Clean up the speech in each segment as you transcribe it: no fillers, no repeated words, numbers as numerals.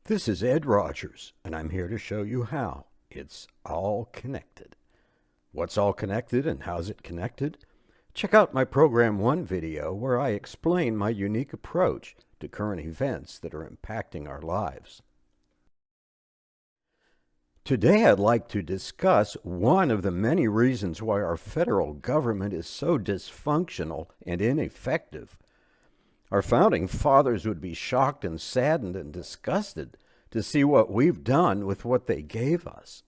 This is Ed Rodgers, and I'm here to show you how it's all connected. What's all connected and how's it connected? Check out my Program 1 video where I explain my unique approach to current events that are impacting our lives. Today I'd like to discuss one of the many reasons why our federal government is so dysfunctional and ineffective. Our founding fathers would be shocked and saddened and disgusted to see what we've done with what they gave us.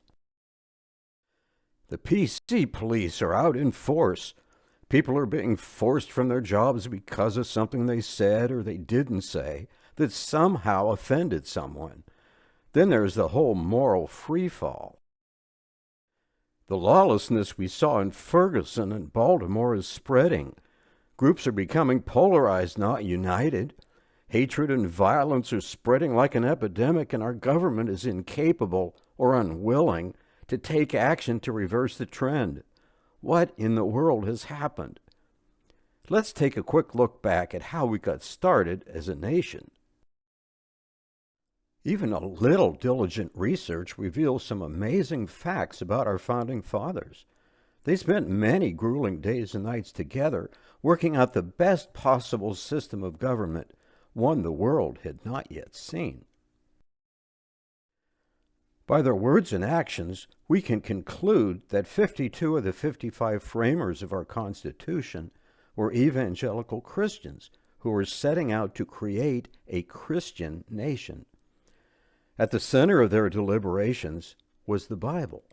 The PC police are out in force. People are being forced from their jobs because of something they said or they didn't say that somehow offended someone. Then there's the whole moral freefall. The lawlessness we saw in Ferguson and Baltimore is spreading. Groups are becoming polarized, not united. Hatred and violence are spreading like an epidemic, and our government is incapable or unwilling to take action to reverse the trend. What in the world has happened? Let's take a quick look back at how we got started as a nation. Even a little diligent research reveals some amazing facts about our founding fathers. They spent many grueling days and nights together working out the best possible system of government, one the world had not yet seen. By their words and actions, we can conclude that 52 of the 55 framers of our Constitution were evangelical Christians who were setting out to create a Christian nation. At the center of their deliberations was the Bible.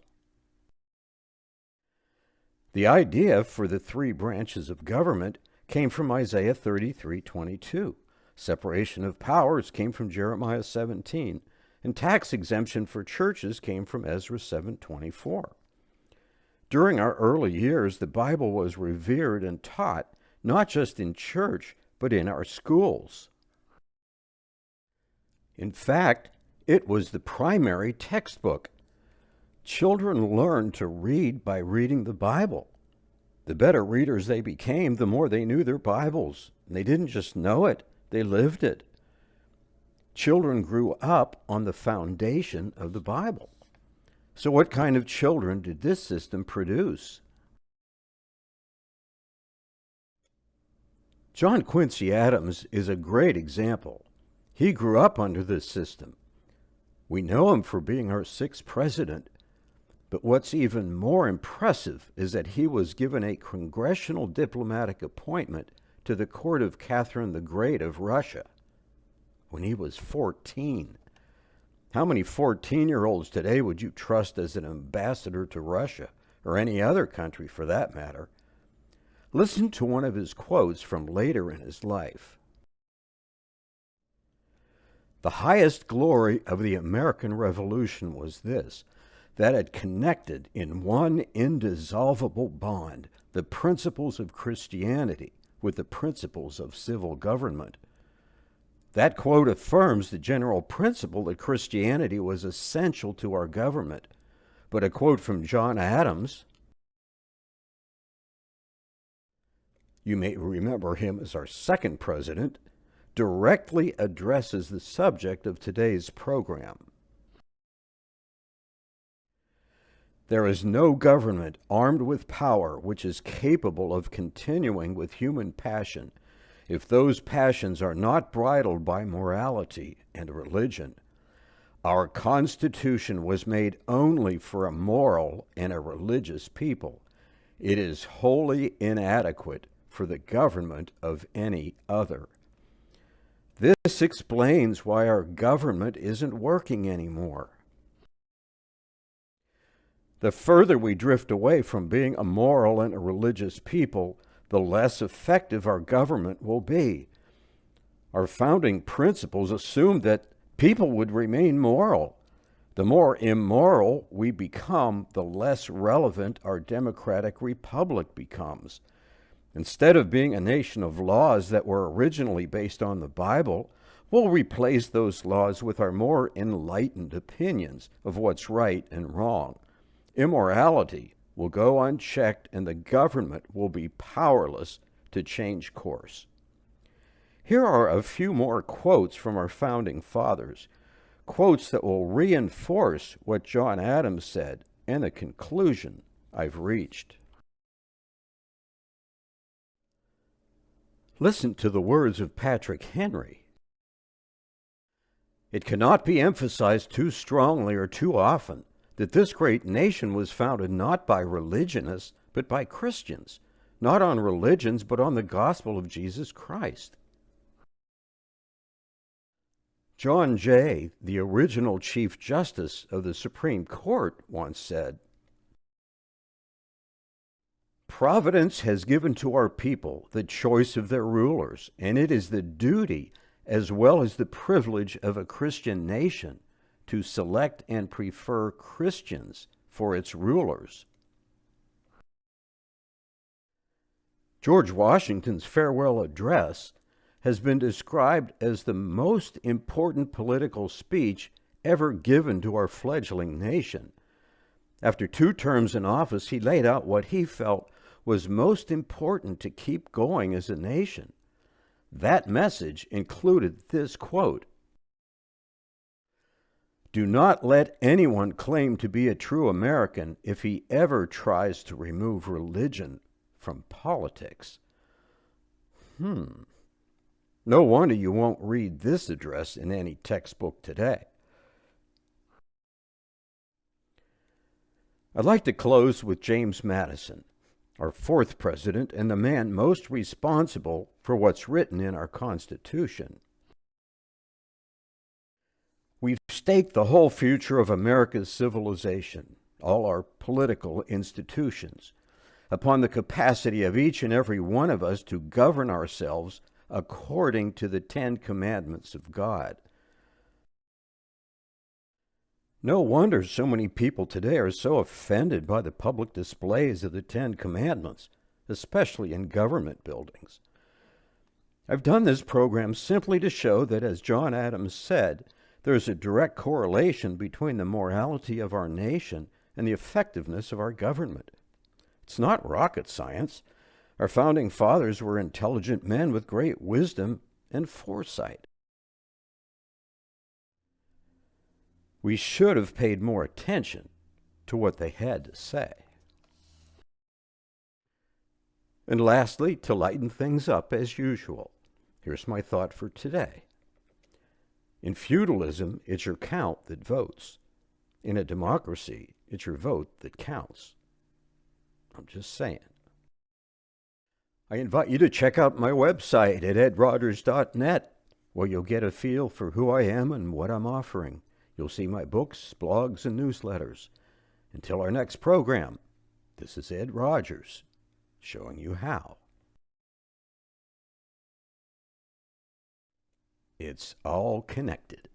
The idea for the three branches of government came from Isaiah 33:22. Separation of powers came from Jeremiah 17, and tax exemption for churches came from Ezra 7:24. During our early years, the Bible was revered and taught not just in church, but in our schools. In fact, it was the primary textbook. Children learned to read by reading the Bible. The better readers they became, the more they knew their Bibles. And they didn't just know it, they lived it. Children grew up on the foundation of the Bible. So what kind of children did this system produce? John Quincy Adams is a great example. He grew up under this system. We know him for being our 6th president. But what's even more impressive is that he was given a congressional diplomatic appointment to the court of Catherine the Great of Russia when he was 14. How many 14-year-olds today would you trust as an ambassador to Russia, or any other country for that matter? Listen to one of his quotes from later in his life. The highest glory of the American Revolution was this, that it connected in one indissoluble bond the principles of Christianity with the principles of civil government. That quote affirms the general principle that Christianity was essential to our government. But a quote from John Adams, you may remember him as our 2nd president, directly addresses the subject of today's program. There is no government armed with power which is capable of continuing with human passion if those passions are not bridled by morality and religion. Our Constitution was made only for a moral and a religious people. It is wholly inadequate for the government of any other. This explains why our government isn't working anymore. The further we drift away from being a moral and a religious people, the less effective our government will be. Our founding principles assumed that people would remain moral. The more immoral we become, the less relevant our democratic republic becomes. Instead of being a nation of laws that were originally based on the Bible, we'll replace those laws with our more enlightened opinions of what's right and wrong. Immorality will go unchecked, and the government will be powerless to change course. Here are a few more quotes from our founding fathers. quotes that will reinforce what John Adams said and the conclusion I've reached. Listen to the words of Patrick Henry. It cannot be emphasized too strongly or too often that this great nation was founded not by religionists, but by Christians, not on religions, but on the gospel of Jesus Christ. John Jay, the original Chief Justice of the Supreme Court, once said, "Providence has given to our people the choice of their rulers, and it is the duty as well as the privilege of a Christian nation to select and prefer Christians for its rulers." George Washington's farewell address has been described as the most important political speech ever given to our fledgling nation. After 2 terms in office, he laid out what he felt was most important to keep going as a nation. That message included this quote: "Do not let anyone claim to be a true American if he ever tries to remove religion from politics." No wonder you won't read this address in any textbook today. I'd like to close with James Madison, our 4th president and the man most responsible for what's written in our Constitution. We've staked the whole future of America's civilization, all our political institutions, upon the capacity of each and every one of us to govern ourselves according to the 10 Commandments of God. No wonder so many people today are so offended by the public displays of the 10 Commandments, especially in government buildings. I've done this program simply to show that, as John Adams said, there's a direct correlation between the morality of our nation and the effectiveness of our government. It's not rocket science. Our founding fathers were intelligent men with great wisdom and foresight. We should have paid more attention to what they had to say. And lastly, to lighten things up as usual, here's my thought for today. In feudalism, it's your count that votes. In a democracy, it's your vote that counts. I'm just saying. I invite you to check out my website at edrodgers.net, where you'll get a feel for who I am and what I'm offering. You'll see my books, blogs, and newsletters. Until our next program, this is Ed Rodgers, showing you how. It's all connected.